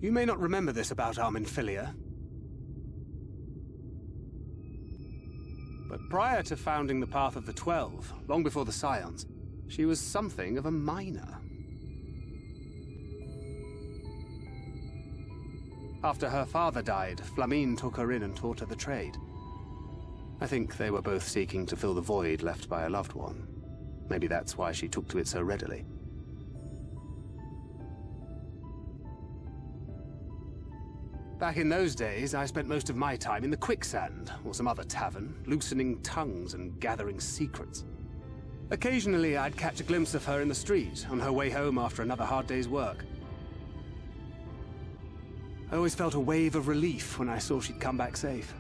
You may not remember this about our Minfilia, but prior to founding the Path of the 12, long before the Scions, she was something of a miner. After her father died, Flamine took her in and taught her the trade. I think they were both seeking to fill the void left by a loved one. Maybe that's why she took to it so readily. Back in those days, I spent most of my time in the quicksand, or some other tavern, loosening tongues and gathering secrets. Occasionally, I'd catch a glimpse of her in the street, on her way home after another hard day's work. I always felt a wave of relief when I saw she'd come back safe,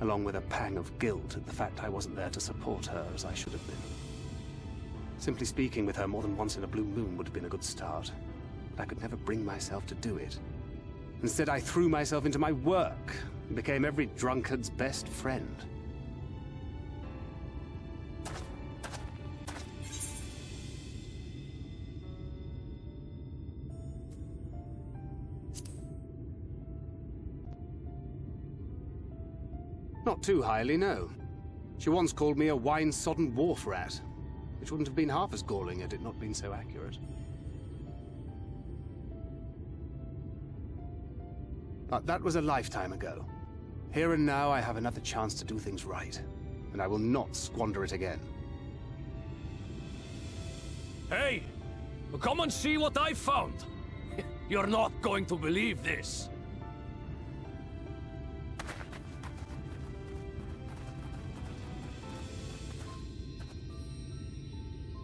along with a pang of guilt at the fact I wasn't there to support her as I should have been. Simply speaking with her more than once in a blue moon would have been a good start, but I could never bring myself to do it. Instead, I threw myself into my work and became every drunkard's best friend. Not too highly, no. She once called me a wine-sodden wharf rat, which wouldn't have been half as galling had it not been so accurate. But that was a lifetime ago. Here and now I have another chance to do things right, and I will not squander it again. Hey! Come and see what I found! You're not going to believe this!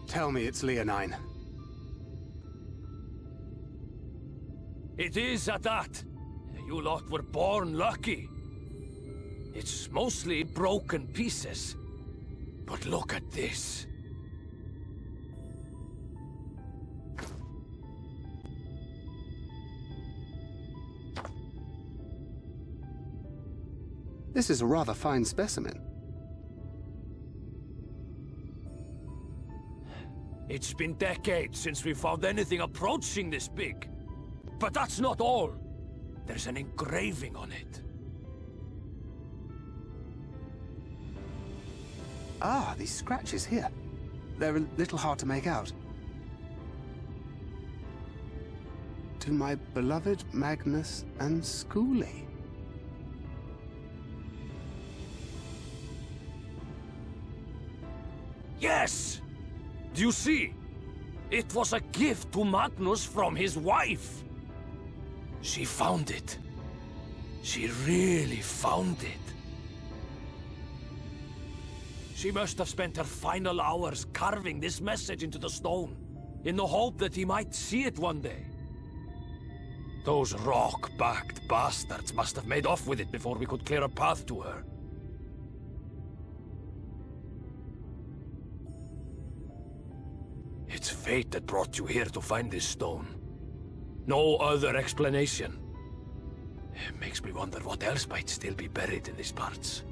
Tell me it's leonine. It is at that. You lot were born lucky. It's mostly broken pieces. But look at this. This is a rather fine specimen. It's been decades since we found anything approaching this big. But that's not all. There's an engraving on it. Ah, these scratches here. They're a little hard to make out. To my beloved Magnus and Schoolie. Yes! Do you see? It was a gift to Magnus from his wife. She found it. She really found it. She must have spent her final hours carving this message into the stone, in the hope that he might see it one day. Those rock-backed bastards must have made off with it before we could clear a path to her. It's fate that brought you here to find this stone. No other explanation. It makes me wonder what else might still be buried in these parts.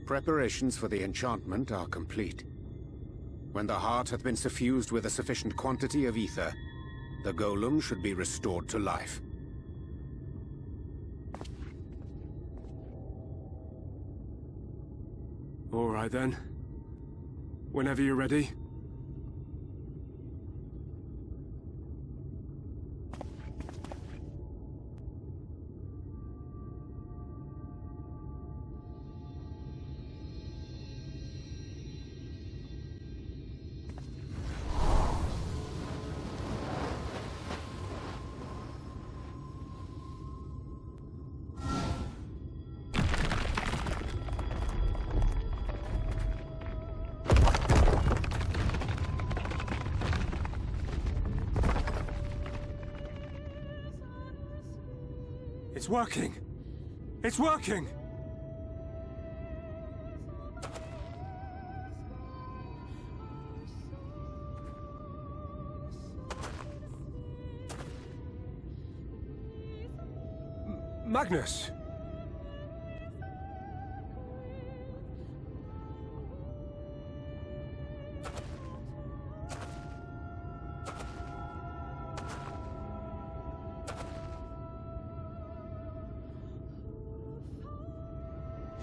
Preparations for the enchantment are complete. When the heart hath been suffused with a sufficient quantity of ether, the golem should be restored to life. All right then. Whenever you're ready. It's working! It's working! Magnus!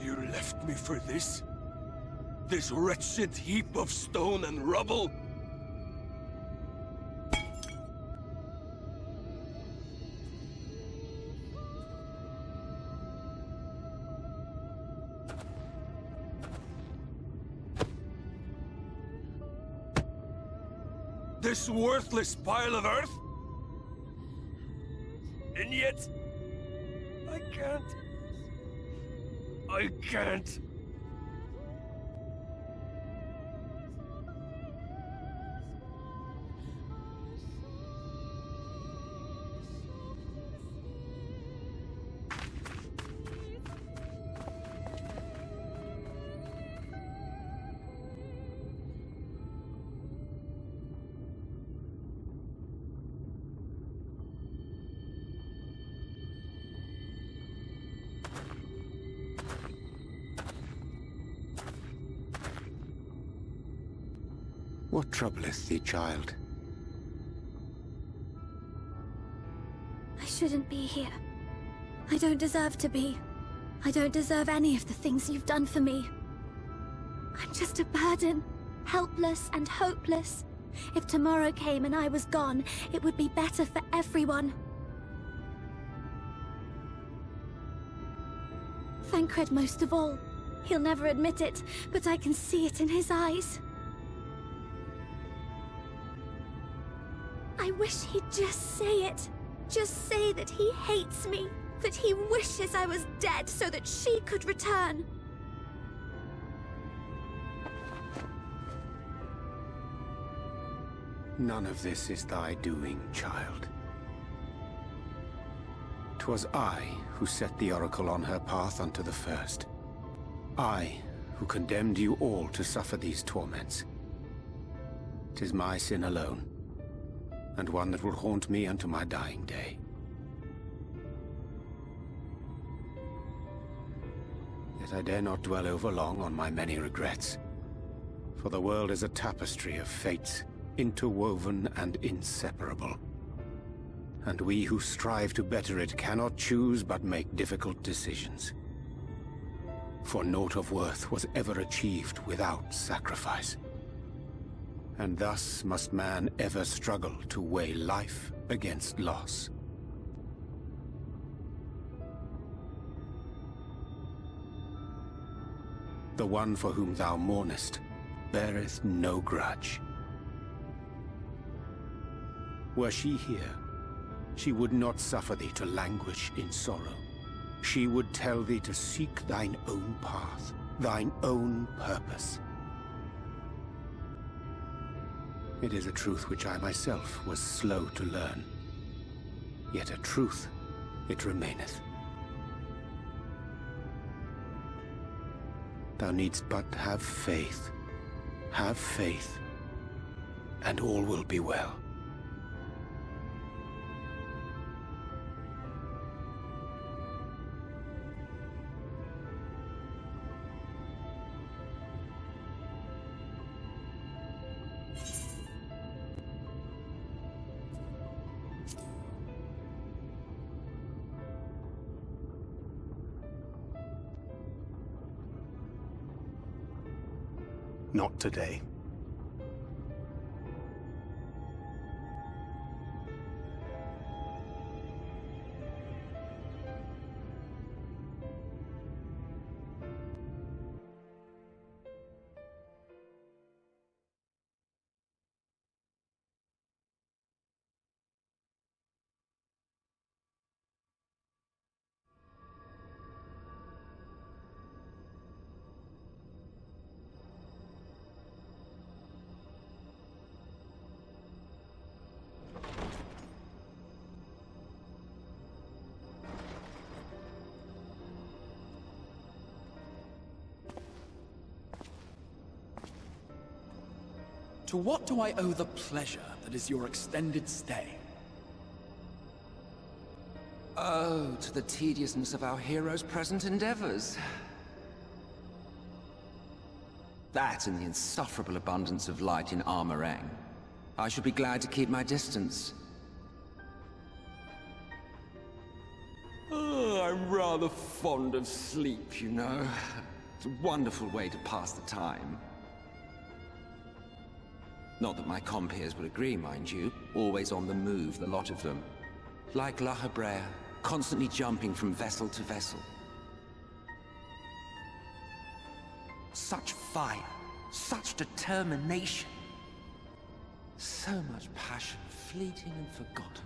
You left me for this? This wretched heap of stone and rubble? This worthless pile of earth? And yet, I can't. I can't. What troubleth thee, child? I shouldn't be here. I don't deserve to be. I don't deserve any of the things you've done for me. I'm just a burden, helpless and hopeless. If tomorrow came and I was gone, it would be better for everyone. Thancred most of all. He'll never admit it, but I can see it in his eyes. I wish he'd just say it. Just say that he hates me, that he wishes I was dead so that she could return. None of this is thy doing, child. 'Twas I who set the oracle on her path unto the first. I who condemned you all to suffer these torments. 'Tis my sin alone, and one that will haunt me unto my dying day. Yet I dare not dwell overlong on my many regrets, for the world is a tapestry of fates, interwoven and inseparable. And we who strive to better it cannot choose but make difficult decisions. For naught of worth was ever achieved without sacrifice. And thus must man ever struggle to weigh life against loss. The one for whom thou mournest beareth no grudge. Were she here, she would not suffer thee to languish in sorrow. She would tell thee to seek thine own path, thine own purpose. It is a truth which I myself was slow to learn. Yet a truth it remaineth. Thou needst but have faith, and all will be well. Not today. To what do I owe the pleasure that is your extended stay? Oh, to the tediousness of our hero's present endeavors. That and the insufferable abundance of light in Areng. I should be glad to keep my distance. Oh, I'm rather fond of sleep, you know. It's a wonderful way to pass the time. Not that my compeers would agree, mind you. Always on the move, the lot of them. Like Ardbert, constantly jumping from vessel to vessel. Such fire, such determination. So much passion, fleeting and forgotten.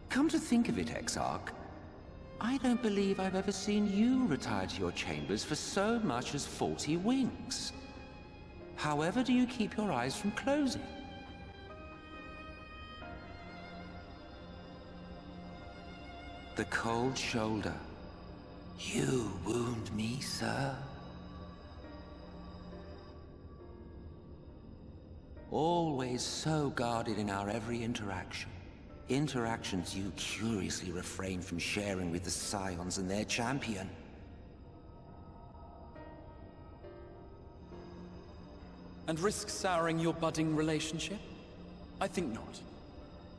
Come to think of it, Exarch, I don't believe I've ever seen you retire to your chambers for so much as 40 winks. However do you keep your eyes from closing? The cold shoulder. You wound me, sir. Always so guarded in our every interaction. Interactions you curiously refrain from sharing with the Scions and their champion. And risk souring your budding relationship? I think not.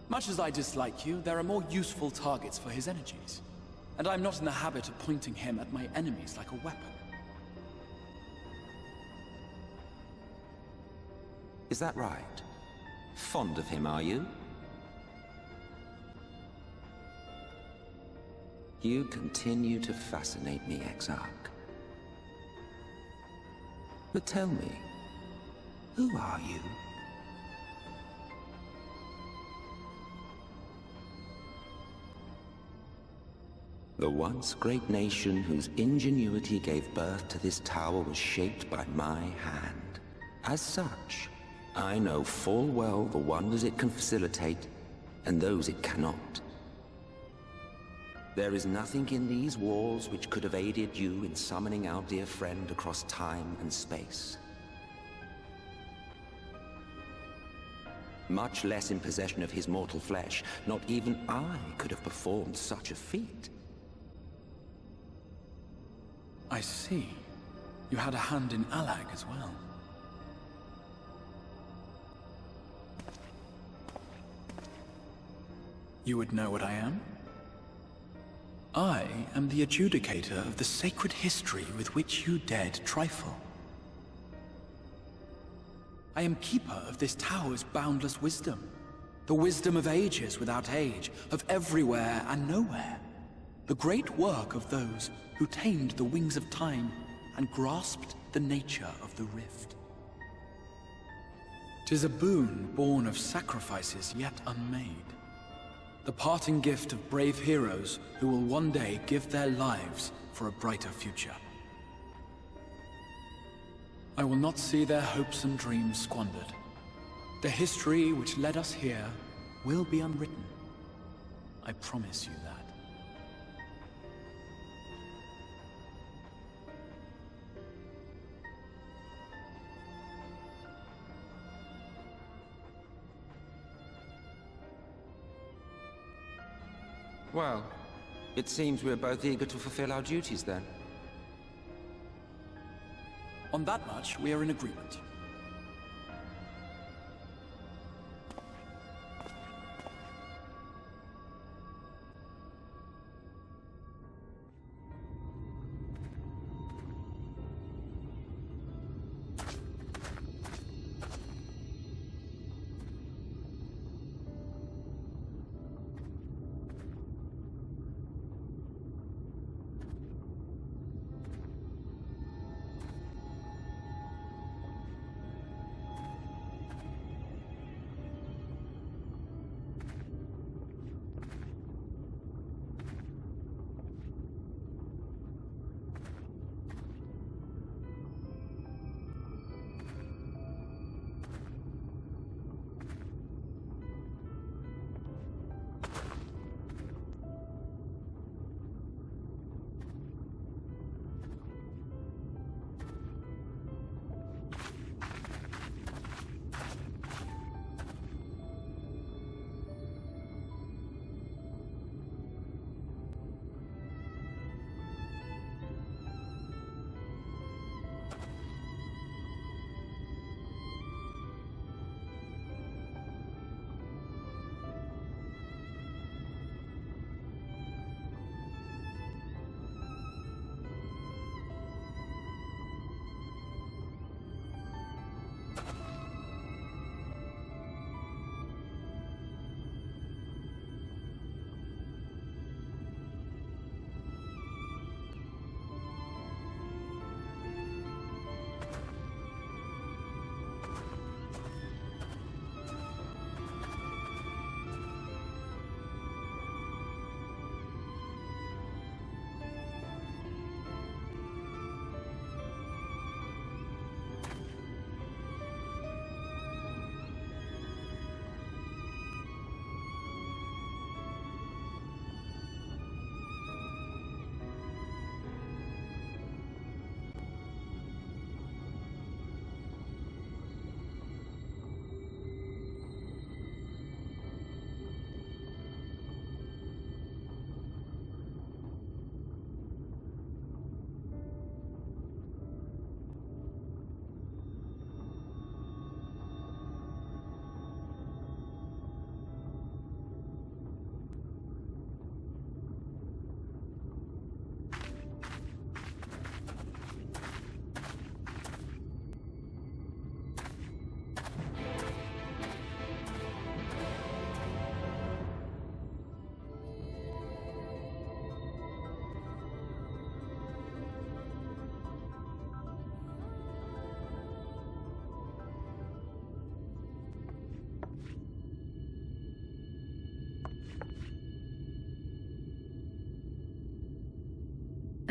Much as I dislike you, there are more useful targets for his energies. And I'm not in the habit of pointing him at my enemies like a weapon. Is that right? Fond of him, are you? You continue to fascinate me, Exarch. But tell me, who are you? The once great nation whose ingenuity gave birth to this tower was shaped by my hand. As such, I know full well the wonders it can facilitate and those it cannot. There is nothing in these walls which could have aided you in summoning our dear friend across time and space. Much less in possession of his mortal flesh, not even I could have performed such a feat. I see. You had a hand in Allag as well. You would know what I am? I am the adjudicator of the sacred history with which you dared trifle. I am keeper of this tower's boundless wisdom. The wisdom of ages without age, of everywhere and nowhere. The great work of those who tamed the wings of time and grasped the nature of the rift. 'Tis a boon born of sacrifices yet unmade. The parting gift of brave heroes who will one day give their lives for a brighter future. I will not see their hopes and dreams squandered. The history which led us here will be unwritten. I promise you that. Well, it seems we're both eager to fulfill our duties then. On that much, we are in agreement.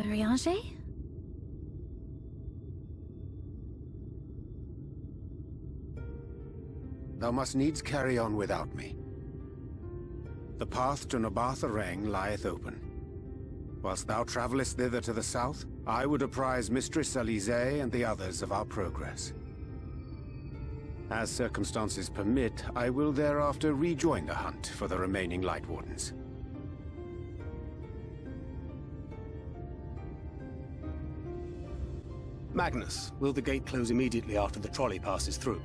Urianger? Thou must needs carry on without me. The path to Nabaath Areng lieth open. Whilst thou travellest thither to the south, I would apprise Mistress Alize and the others of our progress. As circumstances permit, I will thereafter rejoin the hunt for the remaining Light Wardens. Magnus, will the gate close immediately after the trolley passes through?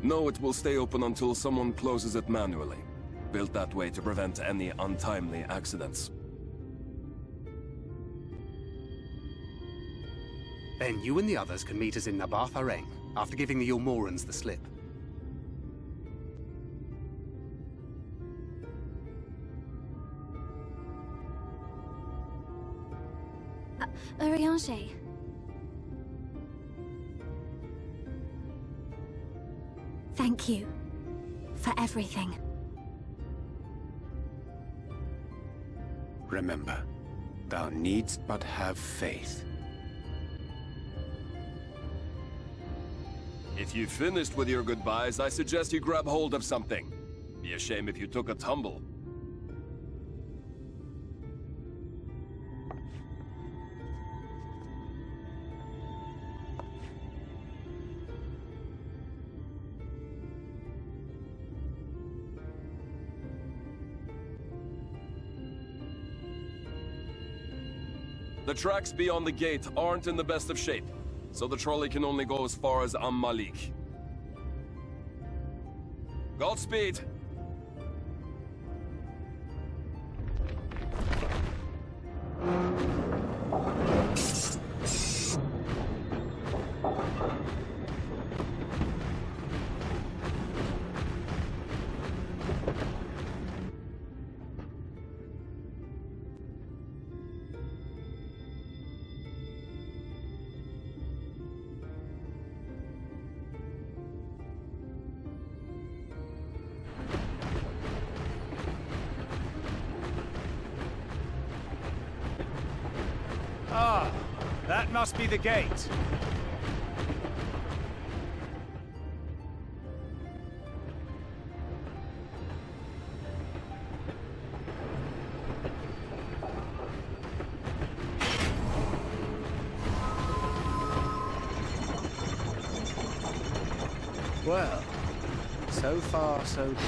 No, it will stay open until someone closes it manually. Built that way to prevent any untimely accidents. Then you and the others can meet us in Nabaath Areng, after giving the Ilmorans the slip. Urianger. Thank you for everything. Remember, thou needst but have faith. If you've finished with your goodbyes, I suggest you grab hold of something. Be a shame if you took a tumble. The tracks beyond the gate aren't in the best of shape, so the trolley can only go as far as Malik. Godspeed! Ah, that must be the gate. Well, so far so good.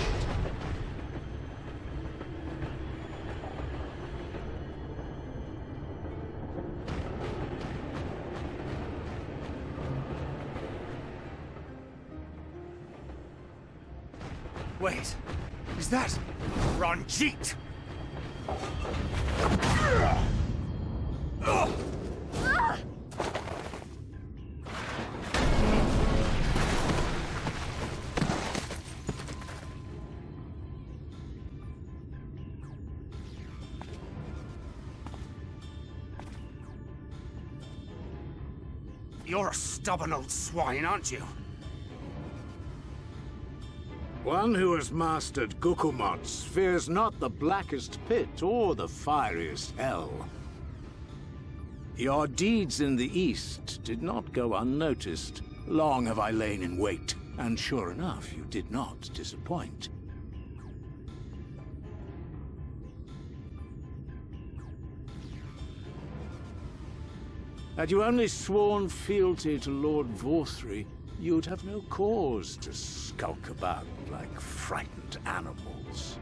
Wait, is that Ranjit? You're a stubborn old swine, aren't you? One who has mastered Gukumots fears not the blackest pit or the fieriest hell. Your deeds in the east did not go unnoticed. Long have I lain in wait, and sure enough, you did not disappoint. Had you only sworn fealty to Lord Vorthry, you'd have no cause to skulk about like frightened animals.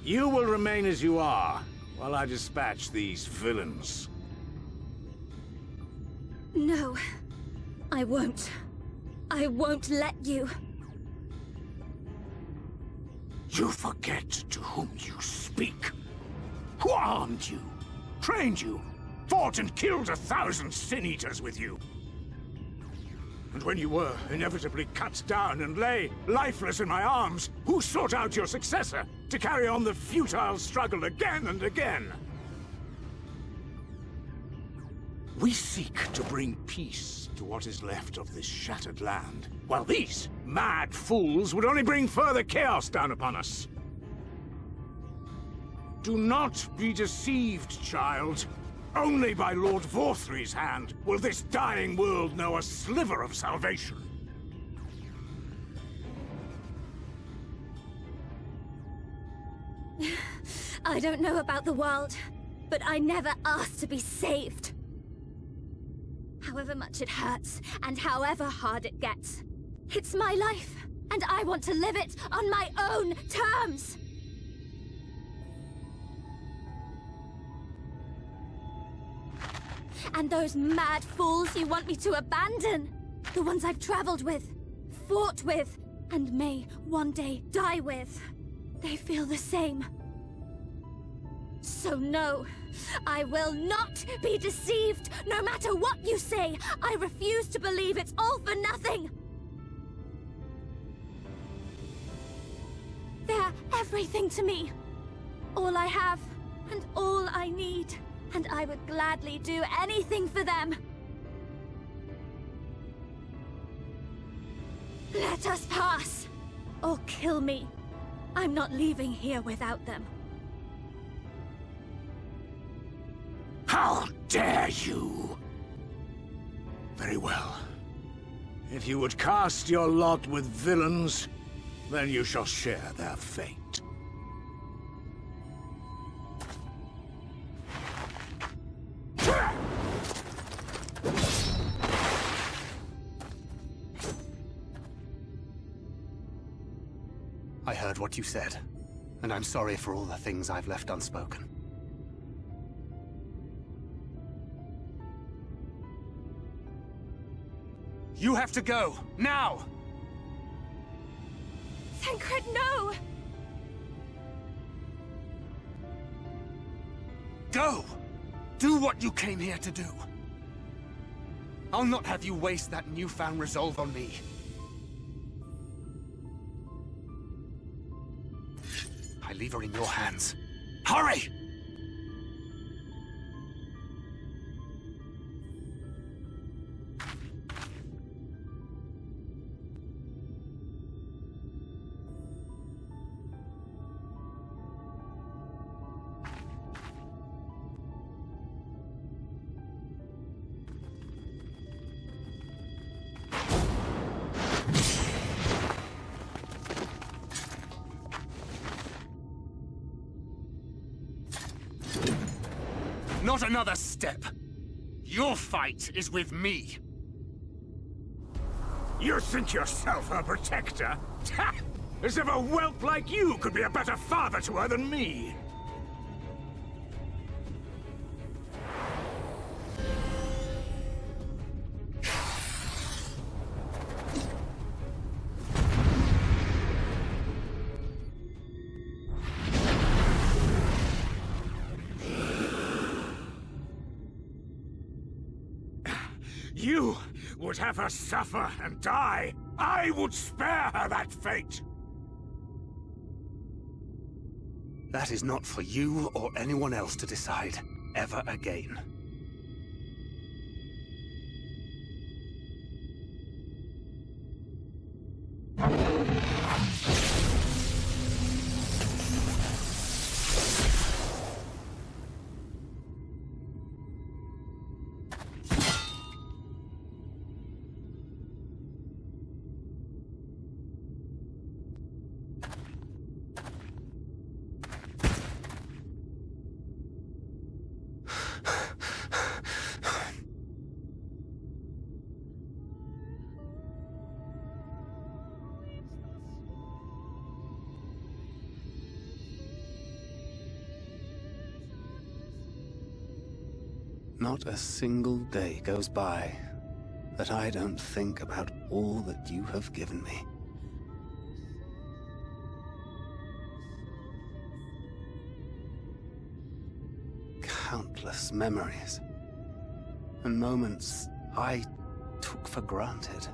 You will remain as you are, while I dispatch these villains. No, I won't. I won't let you. You forget to whom you speak. Who armed you, trained you, fought and killed 1,000 sin-eaters with you. And when you were inevitably cut down and lay lifeless in my arms, who sought out your successor to carry on the futile struggle again and again? We seek to bring peace to what is left of this shattered land, while these mad fools would only bring further chaos down upon us. Do not be deceived, child. Only by Lord Vorthry's hand will this dying world know a sliver of salvation. I don't know about the world, but I never asked to be saved. However much it hurts, and however hard it gets. It's my life, and I want to live it on my own terms! And those mad fools you want me to abandon, the ones I've traveled with, fought with, and may one day die with, they feel the same. So no, I will not be deceived, no matter what you say. I refuse to believe it's all for nothing. They're everything to me. All I have, and all I need. And I would gladly do anything for them. Let us pass, or kill me. I'm not leaving here without them. How dare you! Very well. If you would cast your lot with villains, then you shall share their fate. I heard what you said, and I'm sorry for all the things I've left unspoken. You have to go, now! Thancred, no! Go! Do what you came here to do. I'll not have you waste that newfound resolve on me. I leave her in your hands. Hurry! Not another step. Your fight is with me. You think yourself her protector? Ha! As if a whelp like you could be a better father to her than me! You would have her suffer and die. I would spare her that fate. That is not for you or anyone else to decide, ever again. Not a single day goes by that I don't think about all that you have given me. Countless memories, and moments I took for granted.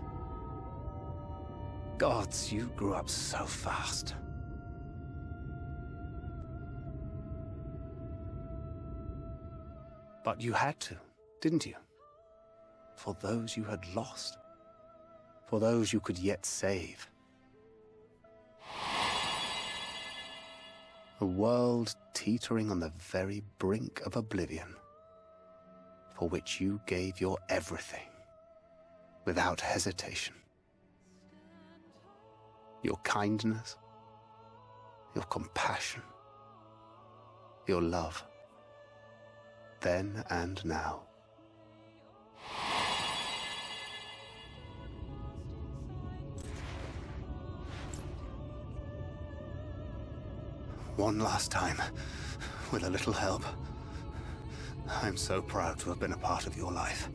Gods, you grew up so fast. But you had to, didn't you? for those you had lost, for those you could yet save. A world teetering on the very brink of oblivion, for which you gave your everything, without hesitation. Your kindness, your compassion, your love, then and now. One last time, with a little help. I'm so proud to have been a part of your life.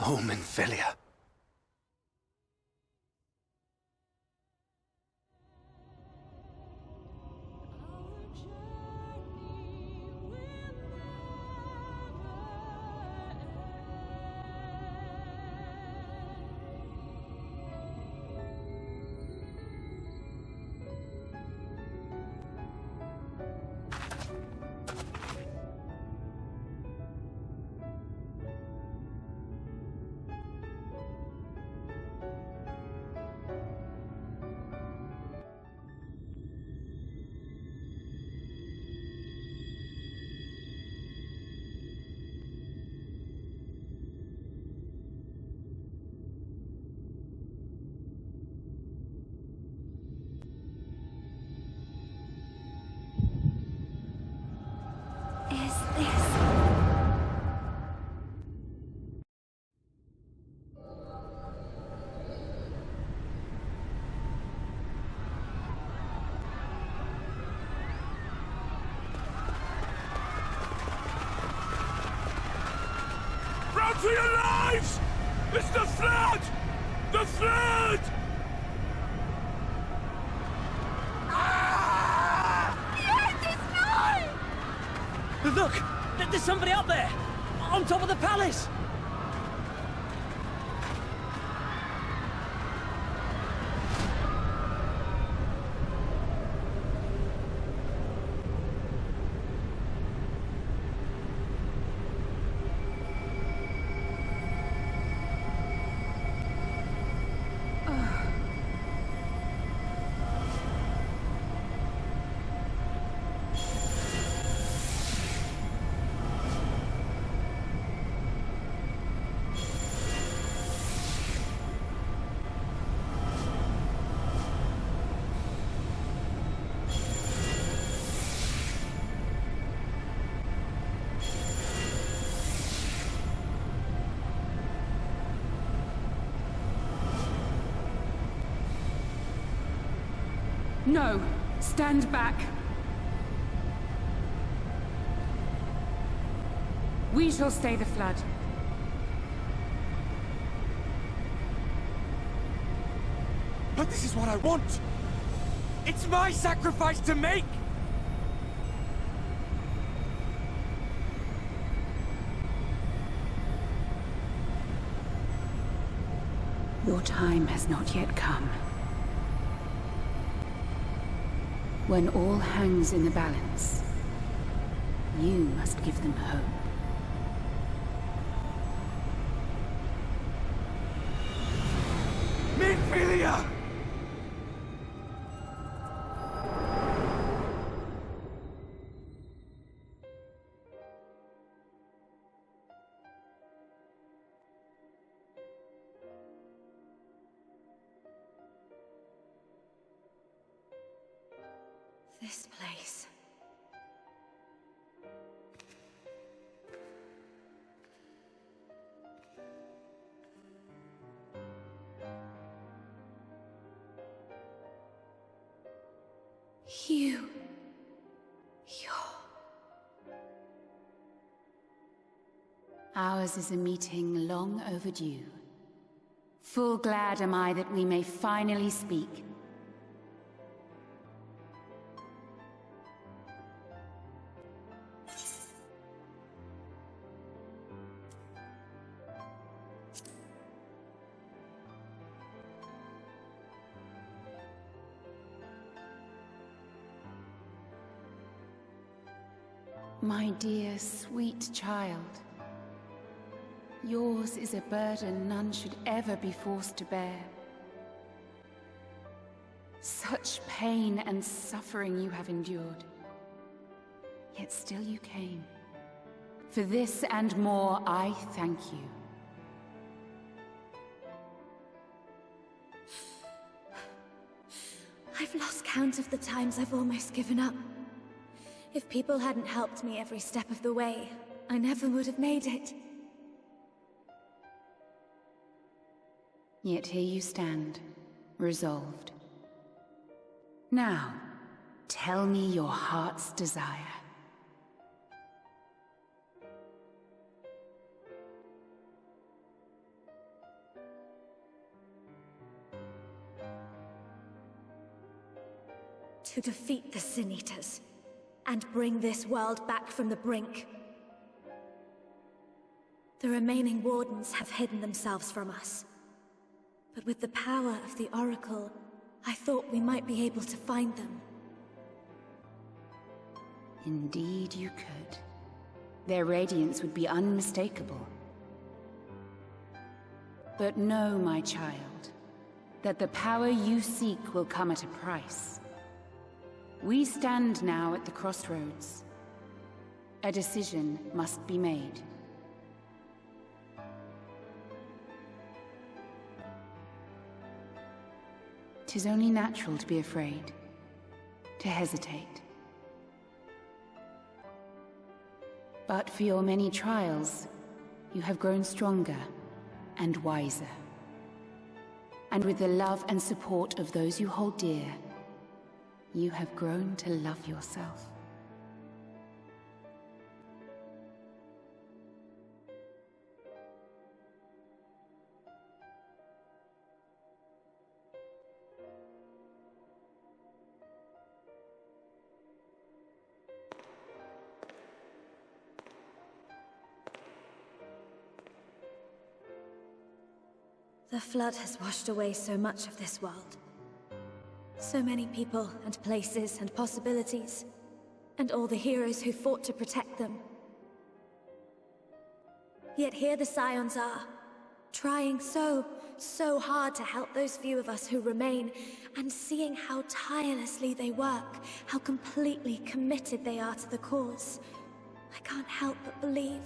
Oh, Minfilia. Run for your lives! It's the flood! The flood! Look! There's somebody up there! On top of the palace! No! Stand back! We shall stay the flood. But this is what I want! It's my sacrifice to make! Your time has not yet come. When all hangs in the balance, you must give them hope. Minfilia! This place. You're... Ours is a meeting long overdue. Full glad am I that we may finally speak. My dear, sweet child. Yours is a burden none should ever be forced to bear. Such pain and suffering you have endured. Yet still you came. For this and more, I thank you. I've lost count of the times I've almost given up. If people hadn't helped me every step of the way, I never would have made it. Yet here you stand, resolved. Now, tell me your heart's desire. To defeat the Sin Eaters, and bring this world back from the brink. The remaining Wardens have hidden themselves from us. But with the power of the Oracle, I thought we might be able to find them. Indeed you could. Their radiance would be unmistakable. But know, my child, that the power you seek will come at a price. We stand now at the crossroads. A decision must be made. "'Tis only natural to be afraid, to hesitate. But for your many trials, you have grown stronger and wiser. And with the love and support of those you hold dear, you have grown to love yourself. The flood has washed away so much of this world. So many people and places and possibilities, and all the heroes who fought to protect them. Yet here the Scions are, trying so hard to help those few of us who remain, and seeing how tirelessly they work, how completely committed they are to the cause. I can't help but believe.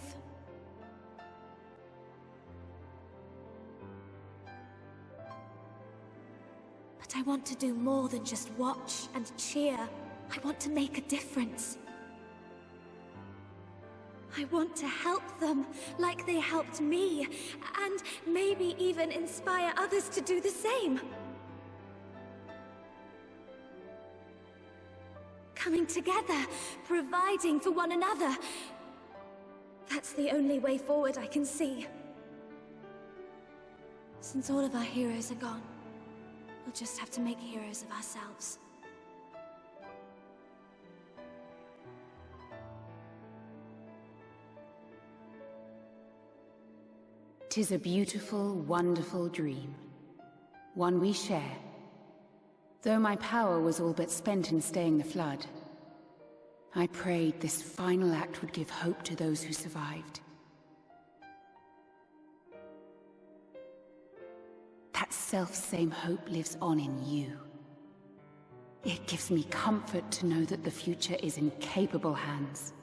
I want to do more than just watch and cheer. I want to make a difference. I want to help them like they helped me, and maybe even inspire others to do the same. Coming together, providing for one another. That's the only way forward I can see. Since all of our heroes are gone, we'll just have to make heroes of ourselves. "'Tis a beautiful, wonderful dream. One we share. Though my power was all but spent in staying the flood, I prayed this final act would give hope to those who survived. That self-same hope lives on in you. It gives me comfort to know that the future is in capable hands.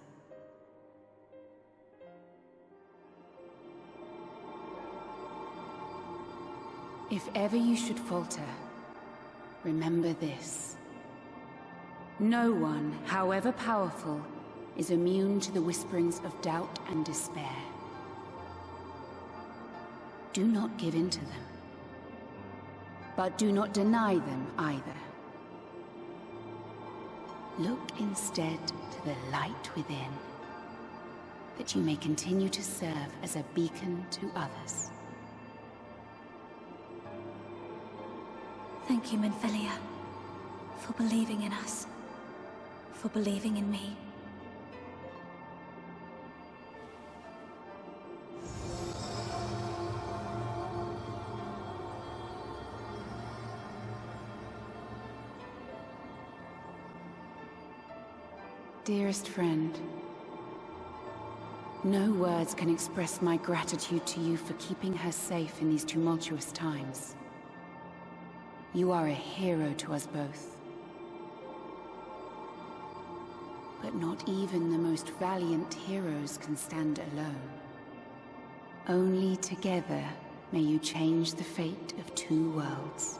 If ever you should falter, remember this. No one, however powerful, is immune to the whisperings of doubt and despair. Do not give in to them. But do not deny them either. Look instead to the light within, that you may continue to serve as a beacon to others. Thank you, Minfilia, for believing in us, for believing in me. Dearest friend, No words can express my gratitude to you for keeping her safe in these tumultuous times. You are a hero to us both. But not even the most valiant heroes can stand alone. Only together may you change the fate of two worlds.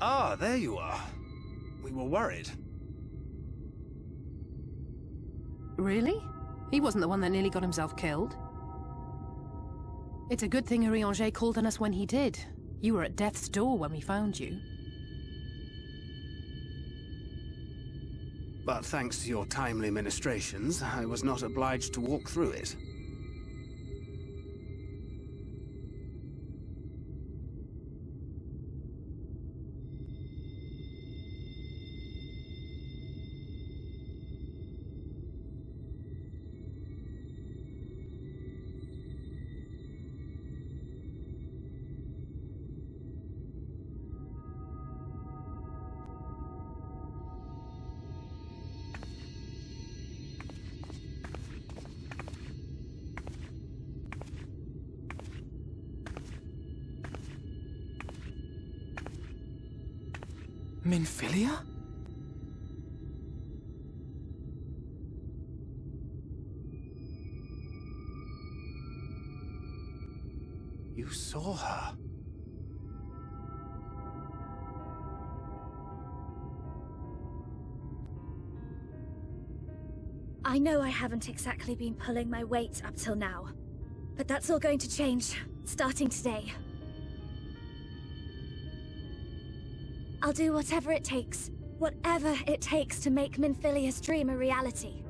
Ah, there you are. We were worried. Really? He wasn't the one that nearly got himself killed. It's a good thing Urianger called on us when he did. You were at death's door when we found you. But thanks to your timely ministrations, I was not obliged to walk through it. Minfilia? You saw her. I know I haven't exactly been pulling my weight up till now, but that's all going to change, starting today. I'll do whatever it takes to make Minfilia's dream a reality.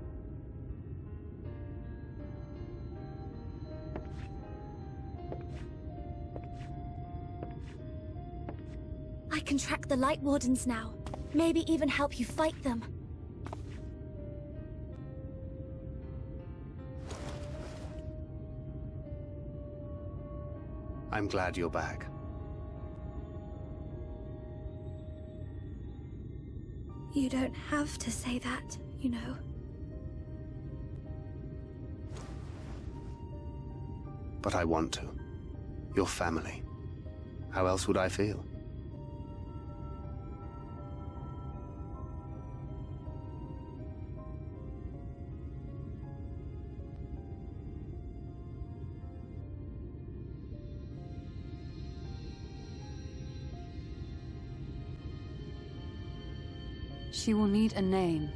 I can track the Light Wardens now, maybe even help you fight them. I'm glad you're back. You don't have to say that, you know. But I want to. Your family. How else would I feel? She will need a name.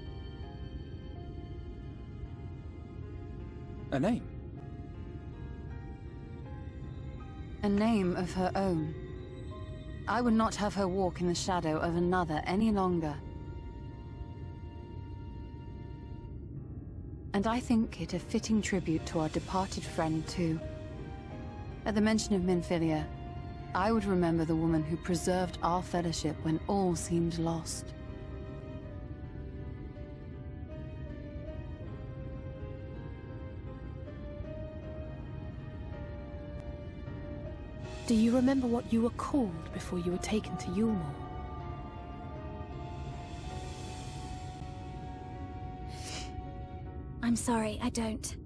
A name? A name of her own. I would not have her walk in the shadow of another any longer. And I think it a fitting tribute to our departed friend, too. At the mention of Minfilia, I would remember the woman who preserved our fellowship when all seemed lost. Do you remember what you were called before you were taken to Yulmore? I'm sorry, I don't.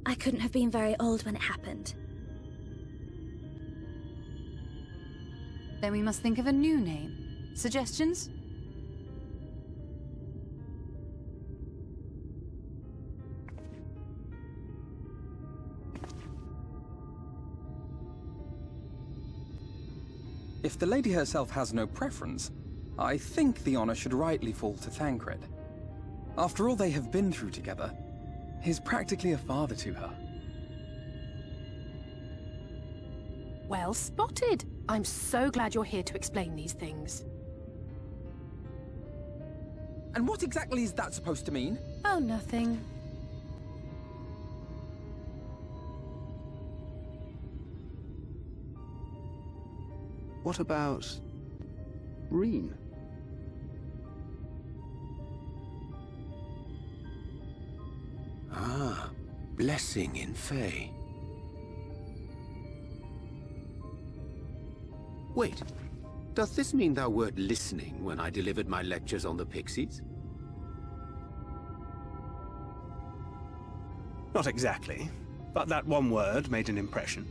I couldn't have been very old when it happened. Then we must think of a new name. Suggestions? If the lady herself has no preference, I think the honor should rightly fall to Thancred. After all they have been through together, he's practically a father to her. Well spotted! I'm so glad you're here to explain these things. And what exactly is that supposed to mean? Oh, nothing. What about Ryne? Ah, blessing in Fae. Wait, doth this mean thou wert listening when I delivered my lectures on the Pixies? Not exactly, but that one word made an impression.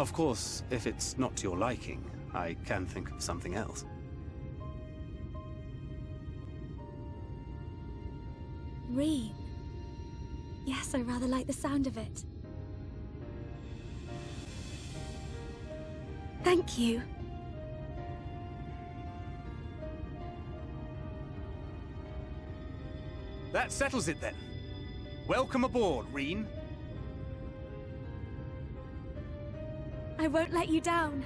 Of course, if it's not to your liking, I can think of something else. Ryne. Yes, I rather like the sound of it. Thank you. That settles it then. Welcome aboard, Ryne. I won't let you down.